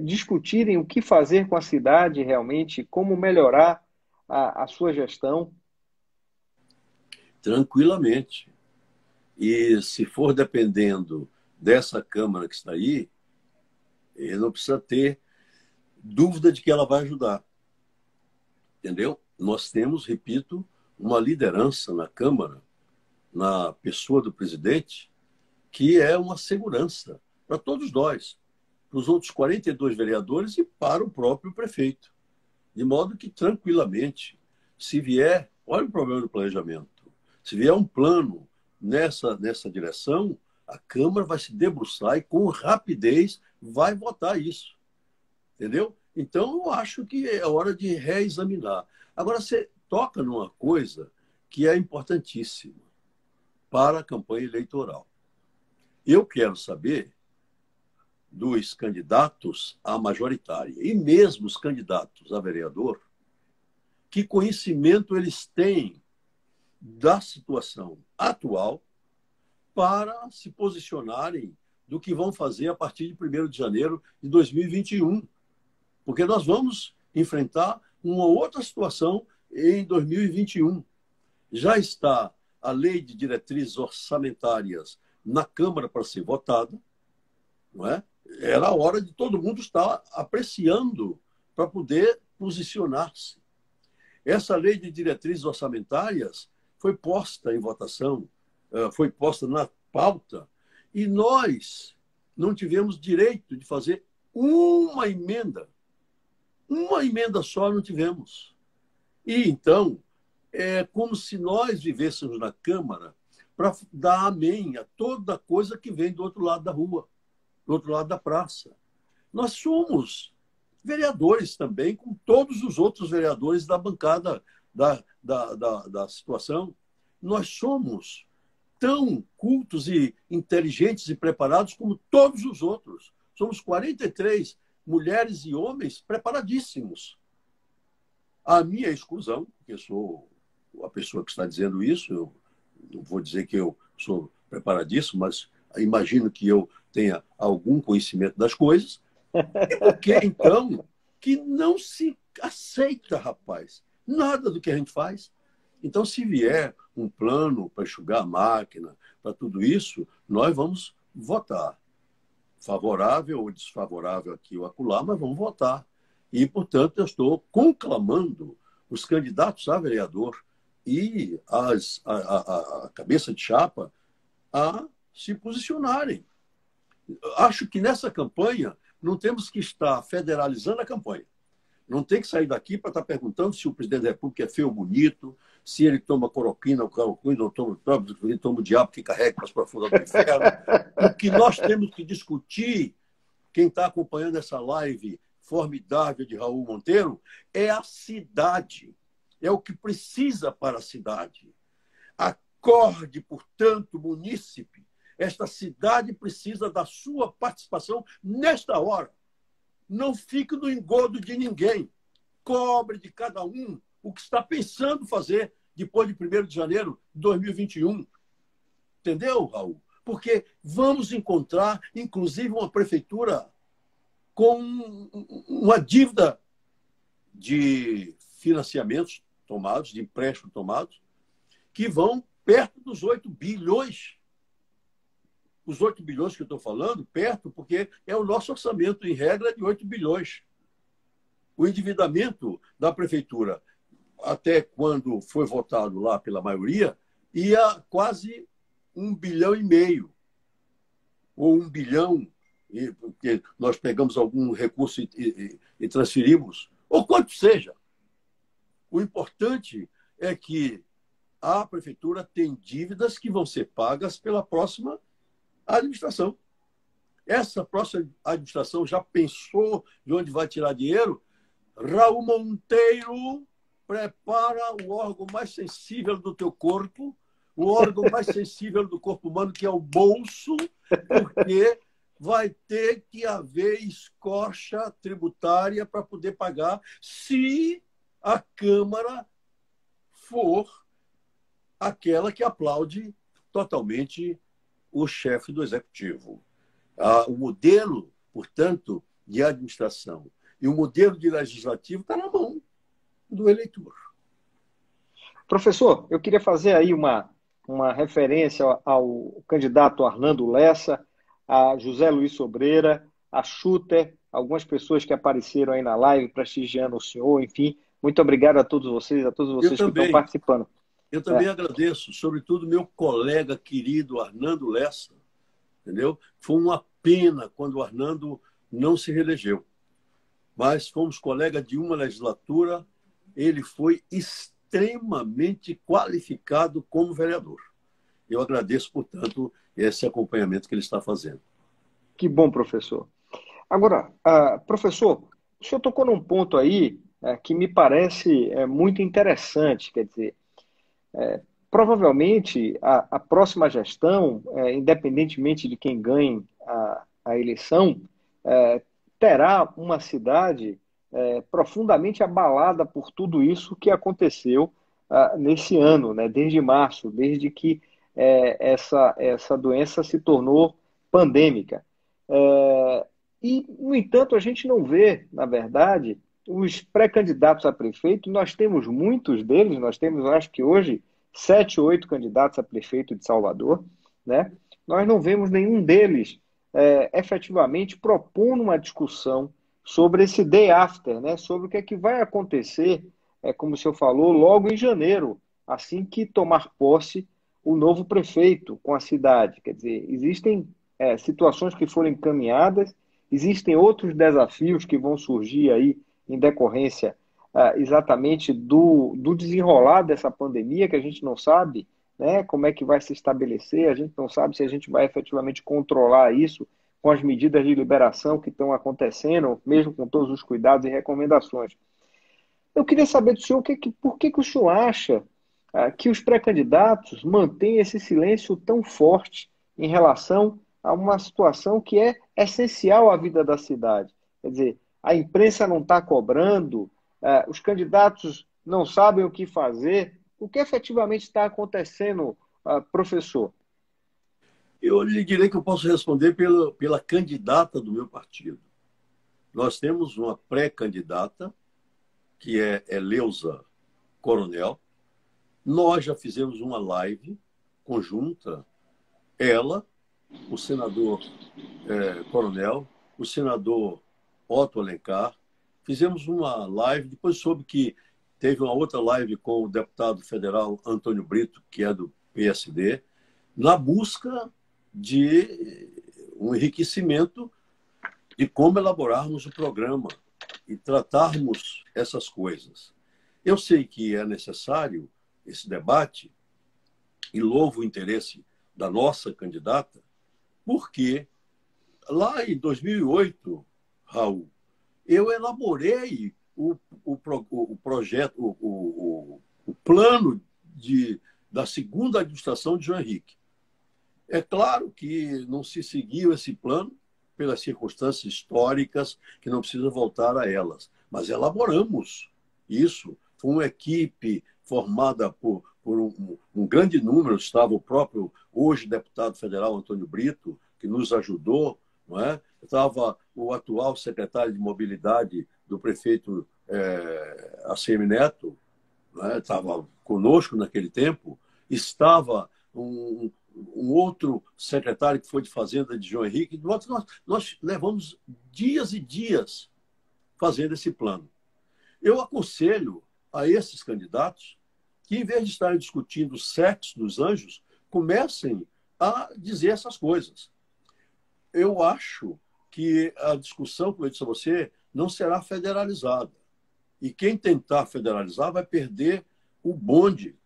discutirem o que fazer com a cidade realmente, como melhorar a sua gestão? Tranquilamente. E se for dependendo dessa Câmara que está aí, ele não precisa ter dúvida de que ela vai ajudar. Entendeu? Nós temos, repito, uma liderança na Câmara, na pessoa do presidente, que é uma segurança para todos nós, para os outros 42 vereadores e para o próprio prefeito. De modo que, tranquilamente, se vier, olha o problema do planejamento, se vier um plano nessa direção, a Câmara vai se debruçar e, com rapidez, vai votar isso. Entendeu? Então, eu acho que é hora de reexaminar. Agora, você toca numa coisa que é importantíssima para a campanha eleitoral. Eu quero saber dos candidatos à majoritária e mesmo os candidatos a vereador, que conhecimento eles têm da situação atual para se posicionarem do que vão fazer a partir de 1º de janeiro de 2021. Porque nós vamos enfrentar uma outra situação em 2021. Já está a Lei de Diretrizes Orçamentárias na Câmara para ser votada, não é? Era a hora de todo mundo estar apreciando para poder posicionar-se. Essa Lei de Diretrizes Orçamentárias foi posta em votação, foi posta na pauta, e nós não tivemos direito de fazer uma emenda. Uma emenda só não tivemos. E, então, é como se nós vivêssemos na Câmara para dar amém a toda coisa que vem do outro lado da rua, do outro lado da praça. Nós somos vereadores também, com todos os outros vereadores da bancada da situação. Nós somos tão cultos e inteligentes e preparados como todos os outros. Somos 43 mulheres e homens preparadíssimos. A minha exclusão, porque sou a pessoa que está dizendo isso, eu não vou dizer que eu sou preparadíssimo, mas imagino que eu tenha algum conhecimento das coisas. E por que, então, que não se aceita, rapaz, nada do que a gente faz? Então, se vier um plano para enxugar a máquina, para tudo isso, nós vamos votar. Favorável ou desfavorável aqui ou acolá, mas vamos votar. E, portanto, eu estou conclamando os candidatos a vereador e a cabeça de chapa a se posicionarem. Acho que nessa campanha não temos que estar federalizando a campanha. Não tem que sair daqui para estar perguntando se o presidente da República é feio ou bonito, se ele toma cloroquina ou cloroquina, ou ele toma o diabo que carrega para as profundas do inferno. O que nós temos que discutir, quem está acompanhando essa live formidável de Raul Monteiro, é a cidade. É o que precisa para a cidade. Acorde, portanto, munícipe. Esta cidade precisa da sua participação nesta hora. Não fique no engodo de ninguém. Cobre de cada um o que está pensando fazer depois de 1º de janeiro de 2021. Entendeu, Raul? Porque vamos encontrar, inclusive, uma prefeitura com uma dívida de financiamentos tomados, de empréstimos tomados, que vão perto dos 8 bilhões. Os 8 bilhões que eu estou falando, perto, porque é o nosso orçamento, em regra, de 8 bilhões. O endividamento da prefeitura, até quando foi votado lá pela maioria, ia quase 1,5 bilhão. Ou 1 bilhão, porque nós pegamos algum recurso e transferimos, ou quanto seja. O importante é que a prefeitura tem dívidas que vão ser pagas pela próxima administração. Essa próxima administração já pensou de onde vai tirar dinheiro? Raul Monteiro, prepara o órgão mais sensível do teu corpo, o órgão mais sensível do corpo humano, que é o bolso, porque vai ter que haver escorcha tributária para poder pagar, se a Câmara for aquela que aplaude totalmente o chefe do Executivo. O modelo, portanto, de administração e o modelo de legislativo está na mão do eleitor. Professor, eu queria fazer aí uma referência ao candidato Arnaldo Lessa, a José Luiz Sobreira, a Schutter, algumas pessoas que apareceram aí na live prestigiando o senhor, enfim. Muito obrigado a todos vocês que estão participando. Eu também agradeço, sobretudo, meu colega querido Arnaldo Lessa, entendeu? Foi uma pena quando o Arnaldo não se reelegeu. mas fomos colegas de uma legislatura. Ele foi extremamente qualificado como vereador. Eu agradeço, portanto, esse acompanhamento que ele está fazendo. Que bom, professor. Agora, professor, o senhor tocou num ponto aí que me parece muito interessante, quer dizer, provavelmente a próxima gestão, independentemente de quem ganhe a eleição, terá uma cidade profundamente abalada por tudo isso que aconteceu nesse ano, né, desde março, desde que essa doença se tornou pandêmica. E, no entanto, a gente não vê, na verdade, os pré-candidatos a prefeito. Nós temos muitos deles, nós temos, acho que hoje, 7 ou 8 candidatos a prefeito de Salvador, né? Nós não vemos nenhum deles efetivamente propondo uma discussão sobre esse day after, né? Sobre o que é que vai acontecer, como o senhor falou, logo em janeiro, assim que tomar posse o novo prefeito com a cidade. Quer dizer, existem situações que foram encaminhadas, existem outros desafios que vão surgir aí em decorrência exatamente do desenrolar dessa pandemia, que a gente não sabe, né, como é que vai se estabelecer, a gente não sabe se a gente vai efetivamente controlar isso com as medidas de liberação que estão acontecendo, mesmo com todos os cuidados e recomendações. Eu queria saber do senhor por que o senhor acha que os pré-candidatos mantêm esse silêncio tão forte em relação a uma situação que é essencial à vida da cidade. Quer dizer, a imprensa não está cobrando, os candidatos não sabem o que fazer. O que efetivamente está acontecendo, professor? Eu lhe direi que eu posso responder pela candidata do meu partido. Nós temos uma pré-candidata, que é Eleusa Coronel. Nós já fizemos uma live conjunta, ela, o senador Coronel, o senador Otto Alencar. Fizemos uma live, depois soube que teve uma outra live com o deputado federal Antônio Brito, que é do PSD, na busca de um enriquecimento de como elaborarmos o programa e tratarmos essas coisas. Eu sei que é necessário esse debate e louvo o interesse da nossa candidata, porque lá em 2008, Raul, eu elaborei o projeto, o plano da segunda administração de João Henrique. É claro que não se seguiu esse plano pelas circunstâncias históricas, que não precisa voltar a elas, mas elaboramos isso. Foi uma equipe formada por um grande número, estava o próprio, hoje, deputado federal Antônio Brito, que nos ajudou, não é? Estava o atual secretário de Mobilidade do prefeito ACM Neto, não é? Estava conosco naquele tempo, estava um outro secretário que foi de Fazenda de João Henrique. Nós levamos dias e dias fazendo esse plano. Eu aconselho a esses candidatos que, em vez de estarem discutindo o sexo dos anjos, comecem a dizer essas coisas. Eu acho que a discussão, como eu disse a você, não será federalizada. E quem tentar federalizar vai perder o bonde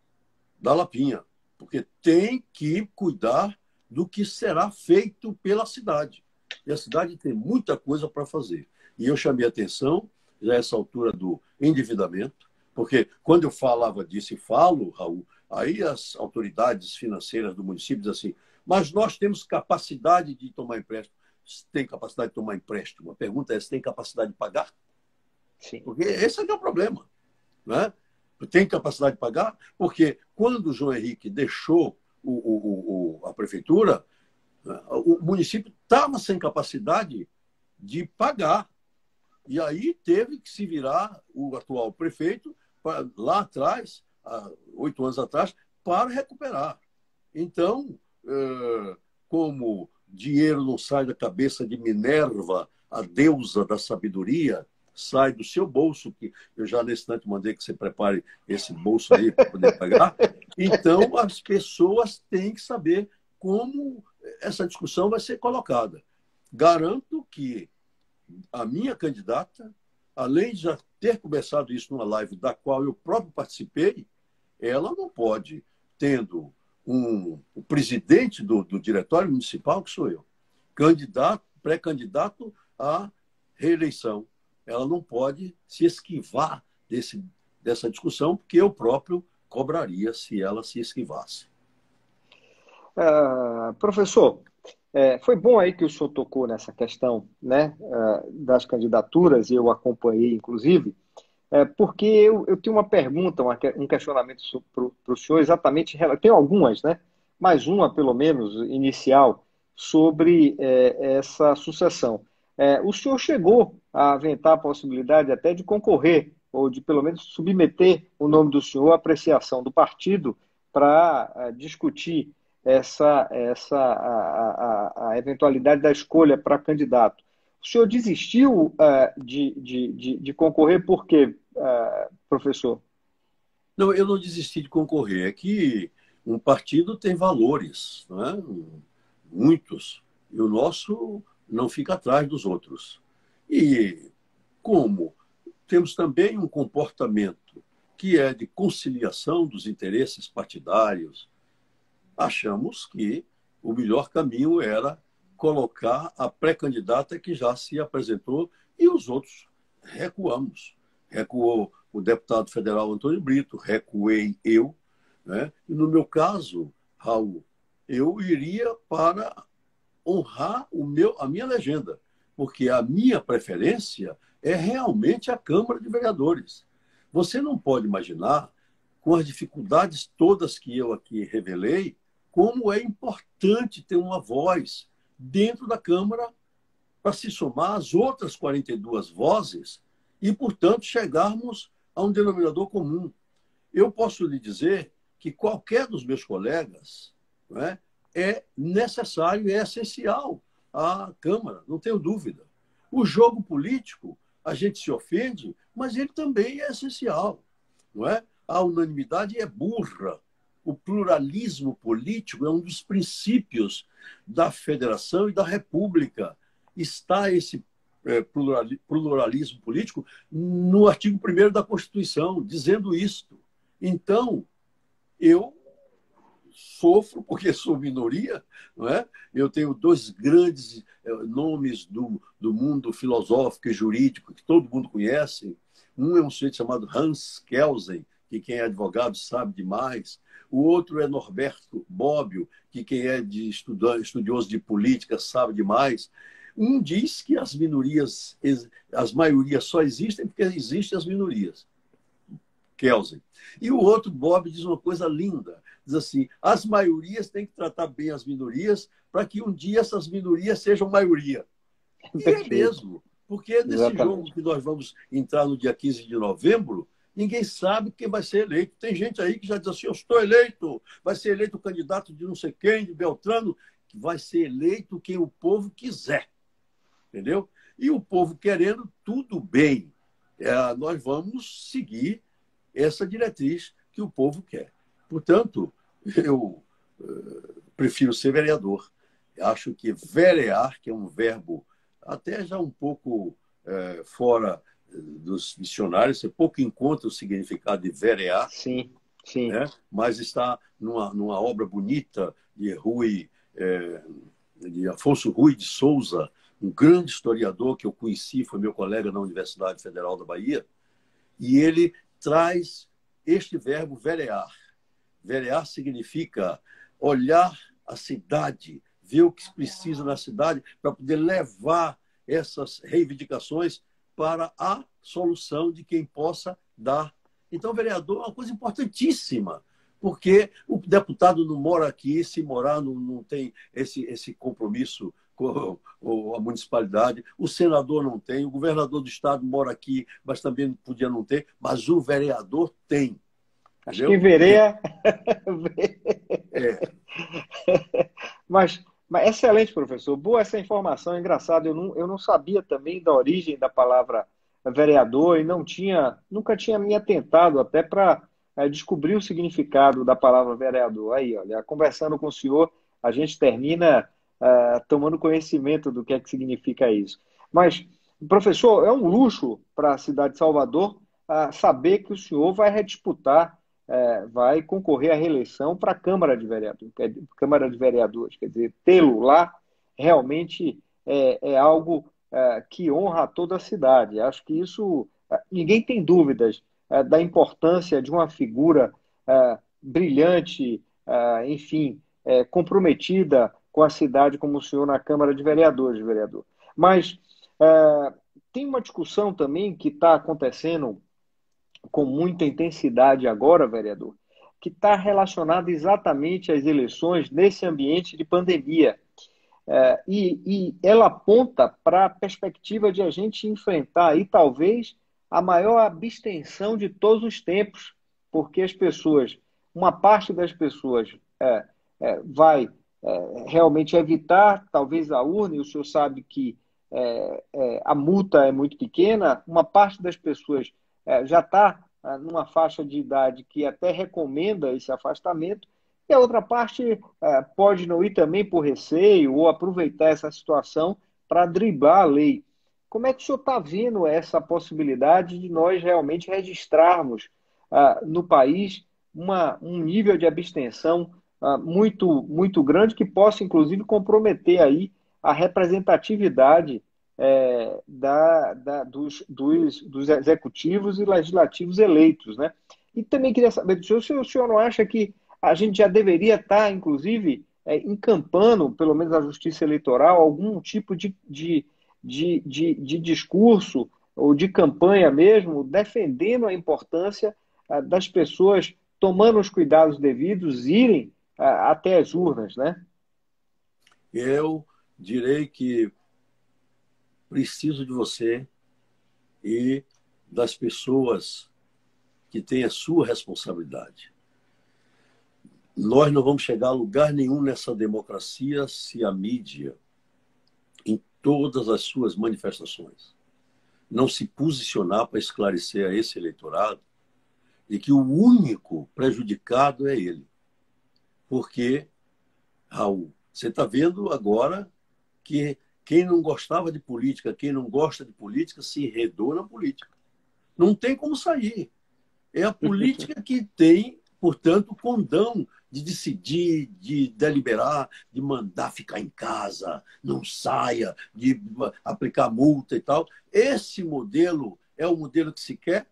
da Lapinha, porque tem que cuidar do que será feito pela cidade. E a cidade tem muita coisa para fazer. E eu chamei a atenção, já a essa altura do endividamento, porque quando eu falava disso e falo, Raul, aí as autoridades financeiras do município dizem assim, mas nós temos capacidade de tomar empréstimo. Se tem capacidade de tomar empréstimo, a pergunta é se tem capacidade de pagar? Sim. Porque esse é que é o problema, né? Tem capacidade de pagar? Porque quando o João Henrique deixou a prefeitura, o município estava sem capacidade de pagar. E aí teve que se virar o atual prefeito lá atrás, há 8 anos atrás, para recuperar. Então, como dinheiro não sai da cabeça de Minerva, a deusa da sabedoria, sai do seu bolso, que eu já nesse instante mandei que você prepare esse bolso aí para poder pagar. Então, as pessoas têm que saber como essa discussão vai ser colocada. Garanto que a minha candidata além de já ter começado isso numa live da qual eu próprio participei, ela não pode, tendo o presidente do diretório municipal, que sou eu, pré-candidato à reeleição, ela não pode se esquivar dessa discussão, porque eu próprio cobraria se ela se esquivasse. Professor, foi bom aí que o senhor tocou nessa questão, né, das candidaturas, eu acompanhei, inclusive, porque eu tenho uma pergunta, um questionamento para o senhor, exatamente, tenho algumas, né, mas uma, pelo menos, inicial, sobre essa sucessão. O senhor chegou a aventar a possibilidade até de concorrer, ou de, pelo menos, submeter o nome do senhor à apreciação do partido para discutir a eventualidade da escolha para candidato. O senhor desistiu de concorrer por quê, professor? Não, eu não desisti de concorrer. É que um partido tem valores, não é? Muitos, e o nosso não fica atrás dos outros. E como temos também um comportamento que é de conciliação dos interesses partidários, achamos que o melhor caminho era colocar a pré-candidata que já se apresentou e os outros recuamos. Recuou o deputado federal Antônio Brito, recuei eu, né? E no meu caso, Raul, eu iria para honrar a minha legenda, porque a minha preferência é realmente a Câmara de Vereadores. Você não pode imaginar, com as dificuldades todas que eu aqui revelei, como é importante ter uma voz dentro da Câmara para se somar às outras 42 vozes e, portanto, chegarmos a um denominador comum. Eu posso lhe dizer que qualquer dos meus colegas, não é necessário, é essencial à Câmara, não tenho dúvida. O jogo político, a gente se ofende, mas ele também é essencial, não é? A unanimidade é burra. O pluralismo político é um dos princípios da federação e da república. Está esse pluralismo político no artigo 1º da Constituição, dizendo isto. Então, eu sofro porque sou minoria, não é? Eu tenho dois grandes nomes do mundo filosófico e jurídico que todo mundo conhece. Um é um sujeito chamado Hans Kelsen, que quem é advogado sabe demais. O outro é Norberto Bobbio, que quem é estudioso de política sabe demais. Um diz que as minorias, as maiorias só existem porque existem as minorias. Kelsen. E o outro, Bob, diz uma coisa linda. Diz assim, as maiorias têm que tratar bem as minorias para que um dia essas minorias sejam maioria. E é mesmo, porque nesse jogo que nós vamos entrar no dia 15 de novembro, ninguém sabe quem vai ser eleito. Tem gente aí que já diz assim, eu estou eleito, vai ser eleito o candidato de não sei quem, de Beltrano, que vai ser eleito quem o povo quiser. Entendeu? E o povo querendo, tudo bem. Nós vamos seguir essa diretriz que o povo quer. Portanto, eu prefiro ser vereador. Acho que verear, que é um verbo até já um pouco fora dos dicionários, você pouco encontra o significado de verear, sim, sim. Né? Mas está numa obra bonita de Afonso Rui de Souza, um grande historiador que eu conheci, foi meu colega na Universidade Federal da Bahia, e ele traz este verbo verear. Verear significa olhar a cidade, ver o que se precisa na cidade para poder levar essas reivindicações para a solução de quem possa dar. Então, vereador é uma coisa importantíssima, porque o deputado não mora aqui, se morar não tem esse compromisso com a municipalidade, o senador não tem, o governador do estado mora aqui, mas também podia não ter, mas o vereador tem. Acho que vereia... Mas excelente, professor. Boa essa informação, é engraçado. Eu não sabia também da origem da palavra vereador e nunca tinha me atentado até para descobrir o significado da palavra vereador. Aí, olha, conversando com o senhor, a gente termina tomando conhecimento do que é que significa isso. Mas, Professor, é um luxo para a cidade de Salvador saber que o senhor vai redisputar, vai concorrer à reeleição para a Câmara de Vereadores. Quer dizer, tê-lo lá realmente é algo que honra a toda a cidade. Acho que isso, ninguém tem dúvidas da importância de uma figura brilhante, enfim, comprometida com a cidade como o senhor na Câmara de Vereadores, vereador. Mas tem uma discussão também que está acontecendo com muita intensidade agora, vereador, que está relacionada exatamente às eleições nesse ambiente de pandemia. E ela aponta para a perspectiva de a gente enfrentar aí talvez a maior abstenção de todos os tempos, porque as pessoas, uma parte das pessoas vai realmente evitar talvez a urna, e o senhor sabe que a multa é muito pequena, uma parte das pessoas já está numa faixa de idade que até recomenda esse afastamento, e a outra parte pode não ir também por receio ou aproveitar essa situação para driblar a lei. Como é que o senhor está vendo essa possibilidade de nós realmente registrarmos no país um nível de abstenção muito grande que possa, inclusive, comprometer aí a representatividade dos executivos e legislativos eleitos, né? E também queria saber do senhor se o senhor não acha que a gente já deveria estar, inclusive, encampando, pelo menos a Justiça Eleitoral, algum tipo de discurso ou de campanha mesmo, defendendo a importância das pessoas tomando os cuidados devidos, irem até as urnas, né? Eu direi que preciso de você e das pessoas que têm a sua responsabilidade. Nós não vamos chegar a lugar nenhum nessa democracia se a mídia, em todas as suas manifestações, não se posicionar para esclarecer a esse eleitorado de que o único prejudicado é ele. Porque, Raul, você está vendo agora que quem não gostava de política, quem não gosta de política, se enredou na política. Não tem como sair. É a política que tem, portanto, condão de decidir, de deliberar, de mandar ficar em casa, não saia, de aplicar multa e tal. Esse modelo é o modelo que se quer.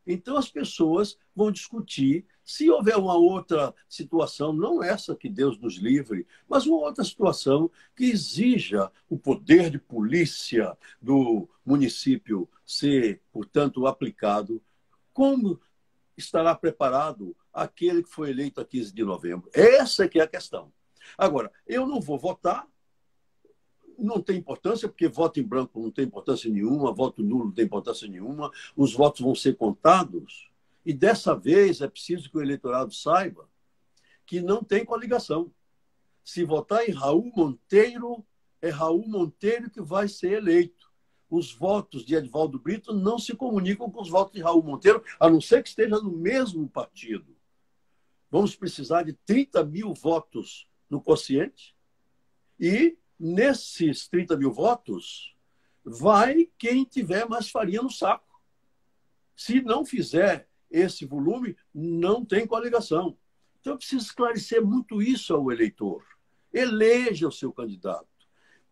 Então, as pessoas vão discutir se houver uma outra situação, não essa que Deus nos livre, mas uma outra situação que exija o poder de polícia do município ser, portanto, aplicado, como estará preparado aquele que foi eleito a 15 de novembro? Essa que é a questão. Agora, eu não vou votar, não tem importância, porque voto em branco não tem importância nenhuma, voto nulo não tem importância nenhuma, os votos vão ser contados, e dessa vez é preciso que o eleitorado saiba que não tem coligação. Se votar em Raul Monteiro, é Raul Monteiro que vai ser eleito. Os votos de Edivaldo Brito não se comunicam com os votos de Raul Monteiro, a não ser que esteja no mesmo partido. Vamos precisar de 30 mil votos no quociente, e nesses 30 mil votos, vai quem tiver mais farinha no saco. Se não fizer esse volume, não tem coligação. Então, eu preciso esclarecer muito isso ao eleitor. Eleja o seu candidato.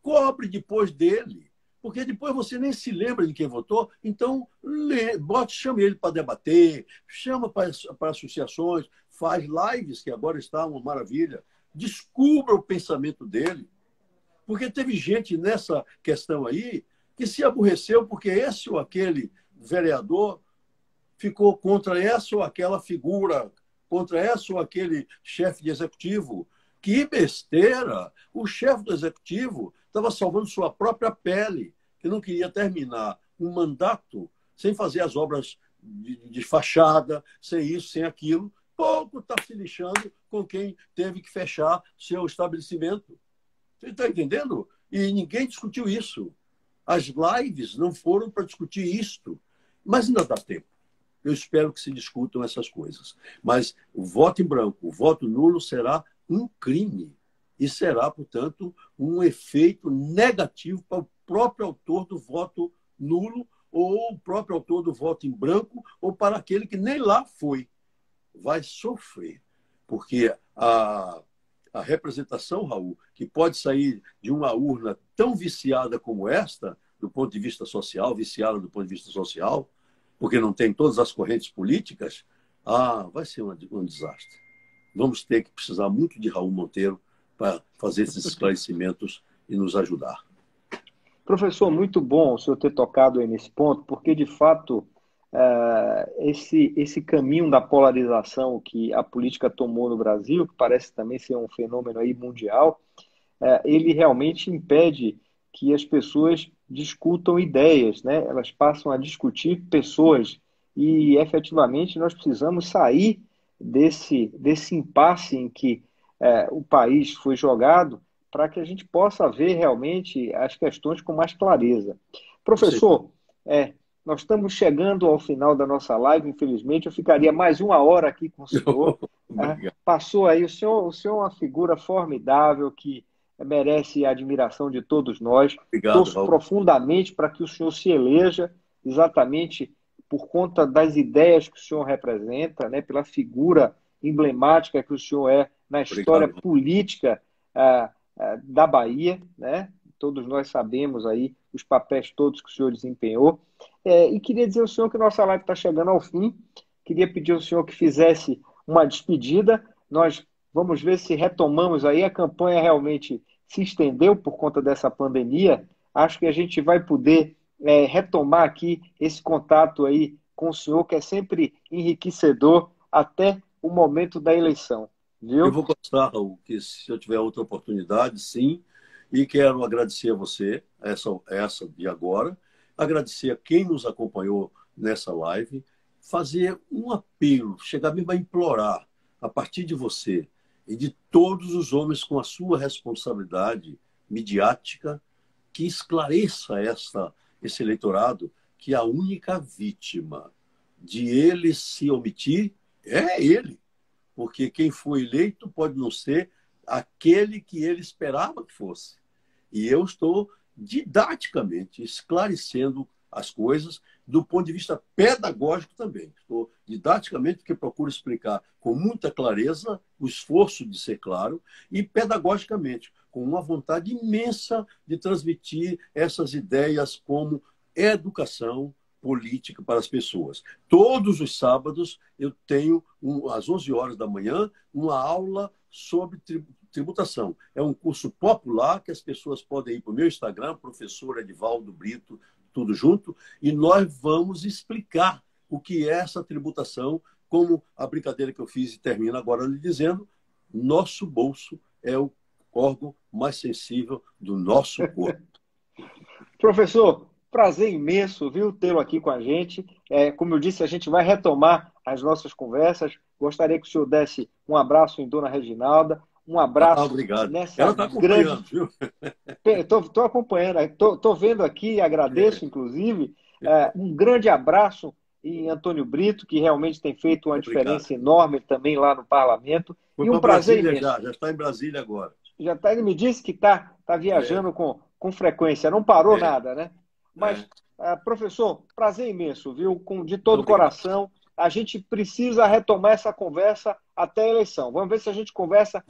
Cobre depois dele, porque depois você nem se lembra de quem votou. Então, chame ele para debater, chama para associações, faz lives, que agora está uma maravilha. Descubra o pensamento dele. Porque teve gente nessa questão aí que se aborreceu porque esse ou aquele vereador ficou contra essa ou aquela figura, contra essa ou aquele chefe de executivo. Que besteira! O chefe do executivo estava salvando sua própria pele, que não queria terminar um mandato sem fazer as obras de fachada, sem isso, sem aquilo. Pouco está se lixando com quem teve que fechar seu estabelecimento. Você está entendendo? E ninguém discutiu isso. As lives não foram para discutir isto. Mas ainda dá tempo. Eu espero que se discutam essas coisas. Mas o voto em branco, o voto nulo será um crime. E será, portanto, um efeito negativo para o próprio autor do voto nulo, ou o próprio autor do voto em branco, ou para aquele que nem lá foi. Vai sofrer, porque a representação, Raul, que pode sair de uma urna tão viciada como esta, do ponto de vista social, viciada do ponto de vista social, porque não tem todas as correntes políticas, vai ser um desastre. Vamos ter que precisar muito de Raul Monteiro para fazer esses esclarecimentos e nos ajudar. Professor, muito bom o senhor ter tocado aí nesse ponto, porque, de fato, esse caminho da polarização que a política tomou no Brasil, que parece também ser um fenômeno aí mundial, ele realmente impede que as pessoas discutam ideias, né? Elas passam a discutir pessoas e, efetivamente, nós precisamos sair desse impasse em que o país foi jogado para que a gente possa ver realmente as questões com mais clareza. Professor, nós estamos chegando ao final da nossa live, infelizmente. Eu ficaria mais uma hora aqui com o senhor. Passou aí, o senhor é uma figura formidável que merece a admiração de todos nós. Obrigado, torço Raul. profundamente para que o senhor se eleja exatamente por conta das ideias que o senhor representa, né, pela figura emblemática que o senhor é na história política da Bahia, né? Todos nós sabemos aí os papéis todos que o senhor desempenhou. E queria dizer ao senhor que nossa live está chegando ao fim. Queria pedir ao senhor que fizesse uma despedida. Nós vamos ver se retomamos aí. A campanha realmente se estendeu por conta dessa pandemia. Acho que a gente vai poder retomar aqui esse contato aí com o senhor, que é sempre enriquecedor até o momento da eleição. Viu? Eu vou gostar, Raul, que se eu tiver outra oportunidade, sim. E quero agradecer a você, essa de agora, agradecer a quem nos acompanhou nessa live, fazer um apelo, chegar mesmo a implorar, a partir de você e de todos os homens com a sua responsabilidade midiática, que esclareça esse eleitorado que a única vítima de ele se omitir é ele. Porque quem foi eleito pode não ser aquele que ele esperava que fosse. E eu estou didaticamente esclarecendo as coisas do ponto de vista pedagógico também. Estou didaticamente, porque procuro explicar com muita clareza o esforço de ser claro e pedagogicamente, com uma vontade imensa de transmitir essas ideias como educação política para as pessoas. Todos os sábados eu tenho, às 11 horas da manhã, uma aula sobre tributação. É um curso popular que as pessoas podem ir para o meu Instagram, professor Edivaldo Brito, tudo junto, e nós vamos explicar o que é essa tributação, como a brincadeira que eu fiz e termino agora lhe dizendo, nosso bolso é o órgão mais sensível do nosso corpo. Professor, prazer imenso, viu, tê-lo aqui com a gente. Como eu disse, a gente vai retomar as nossas conversas. Gostaria que o senhor desse um abraço em Dona Reginalda, um abraço obrigado. nessa Ela está acompanhando, viu? Estou acompanhando, estou vendo aqui, agradeço, inclusive. Um grande abraço em Antônio Brito, que realmente tem feito uma diferença enorme também lá no parlamento. Foi e um prazer Brasília imenso. já está em Brasília agora. Ele me disse que está viajando com frequência, não parou nada, né? Mas, professor, prazer imenso, viu? De todo o coração. A gente precisa retomar essa conversa até a eleição. Vamos ver se a gente conversa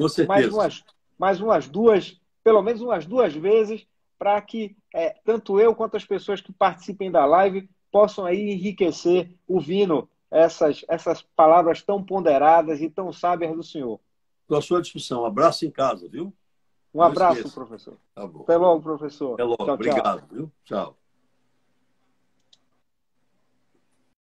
mais umas duas, pelo menos umas 2 vezes, para que tanto eu quanto as pessoas que participem da live possam aí enriquecer ouvindo essas palavras tão ponderadas e tão sábias do senhor. Estou à sua disposição. Abraço em casa, viu? Um abraço, professor. Tá bom. Até logo, professor. Até logo. Tchau, obrigado, tchau. Viu? Tchau.